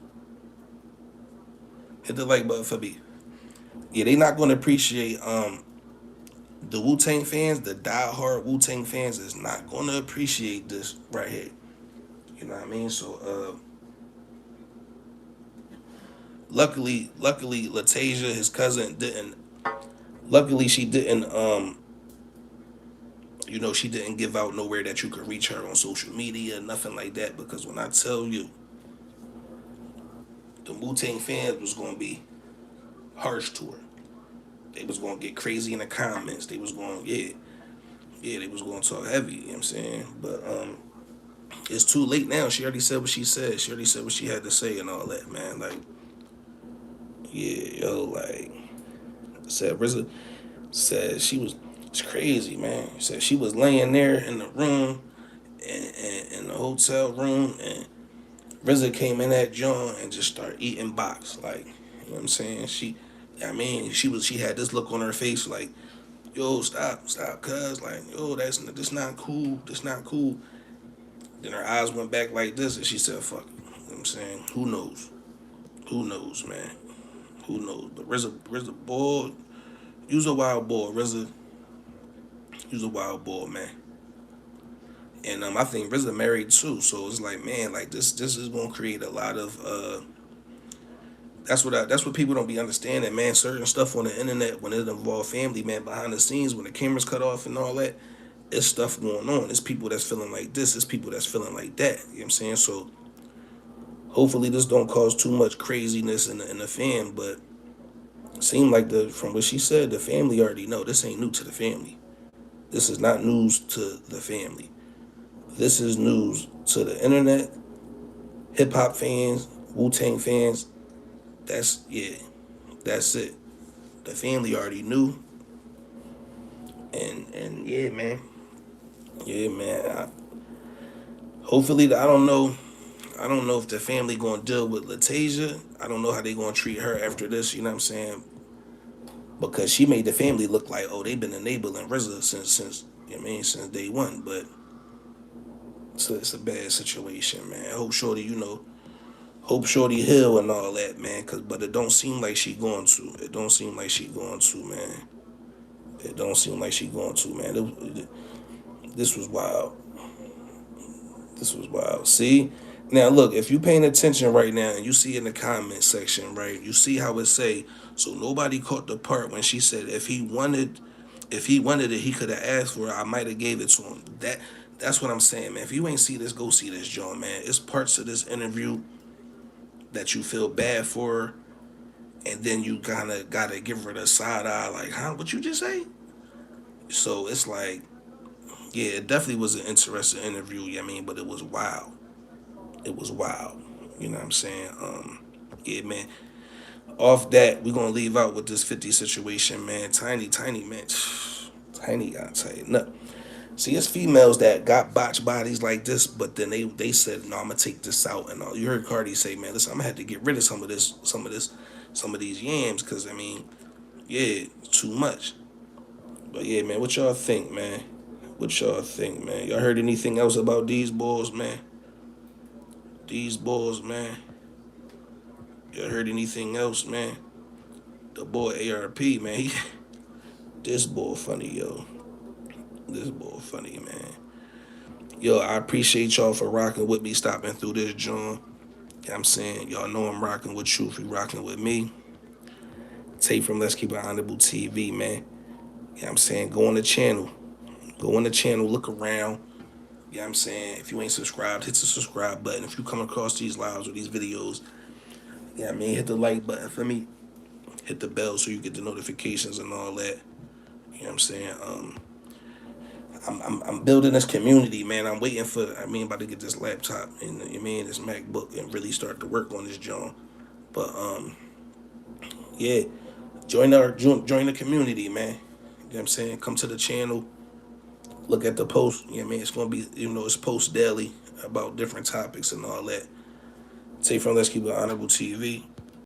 Hit the like button for me. Yeah, they not going to appreciate the Wu Tang fans, the die-hard Wu Tang fans is not going to appreciate this right here. You know what I mean? So luckily Latasia, his cousin, didn't. Luckily she didn't. She didn't give out nowhere that you could reach her on social media, nothing like that. Because when I tell you, the Wu Tang fans was gonna be harsh to her. They was gonna get crazy in the comments. They was going, yeah, they was gonna talk heavy. You know what I'm saying? But it's too late now. She already said what she said. She already said what she had to say and all that, man. Like, yeah, yo, like, said RZA said it's crazy, man. Said she was laying there in the room, in the hotel room, and RZA came in that joint and just started eating box. Like, you know what I'm saying? She had this look on her face like, yo, stop, cuz, like, yo, this not cool, this not cool. Then her eyes went back like this, and she said, fuck it. You know what I'm saying? Who knows? Who knows, man? Who knows? But RZA, boy, you's a wild boy, RZA. You's a wild boy, man. And I think RZA married too, so it's like, man, like this is gonna create a lot of that's what people don't be understanding, man. Certain stuff on the internet when it involve family, man, behind the scenes when the cameras cut off and all that, it's stuff going on. It's people that's feeling like this, it's people that's feeling like that. You know what I'm saying? So hopefully this don't cause too much craziness in the fam, but it seemed like the from what she said, the family already know this ain't new to the family. This is not news to the family. This is news to the internet, hip hop fans, Wu-Tang fans. That's it. The family already knew, and yeah, man. Hopefully, I don't know if the family gonna deal with Latasia. I don't know how they gonna treat her after this. You know what I'm saying? Because she made the family look like, oh, they've been enabling RZA since you know what I mean, since day one. But it's a bad situation, man. Hope Shorty heal and all that, man. But it don't seem like she going to. It don't seem like she going to, man. It don't seem like she going to, man. This was wild. This was wild. See? Now look, if you paying attention right now and you see in the comment section, right, you see how it say, so nobody caught the part when she said if he wanted it, he could have asked for it. I might have gave it to him. That's what I'm saying, man. If you ain't see this, go see this, John, man. It's parts of this interview that you feel bad for, and then you kind of gotta give her the side eye, like, huh, what you just say? So it's like, yeah, it definitely was an interesting interview. You know what I mean, but it was wild. It was wild. You know what I'm saying? Yeah, man. Off that, we're gonna leave out with this 50 situation, man. Tiny, man. Tiny got tighten up. See, it's females that got botched bodies like this, but then they said, no, I'm gonna take this out and all. You heard Cardi say, man, listen, I'm gonna have to get rid of some of these yams, cause I mean, yeah, too much. But yeah, man, what y'all think, man? What y'all think, man? Y'all heard anything else about these boys, man? These boys, man. Y'all heard anything else, man? The boy ARP, man. This boy funny, yo. This boy funny, man. Yo, I appreciate y'all for rocking with me, stopping through this, John. You know what I'm saying? Y'all know I'm rocking with you if you rocking with me. Take from Let's Keep It Honorable TV, man. You know what I'm saying? Go on the channel. Go on the channel, look around. You know what I'm saying? If you ain't subscribed, hit the subscribe button. If you come across these lives or these videos, you know what I mean? Hit the like button for me. Hit the bell so you get the notifications and all that. You know what I'm saying? I'm building this community, man. I'm waiting for, about to get this laptop and this MacBook and really start to work on this joint. But yeah, join the community, man. You know what I'm saying? Come to the channel, look at the post. You know what I mean? It's gonna be, it's post daily about different topics and all that. Take from Let's Keep It Honorable TV.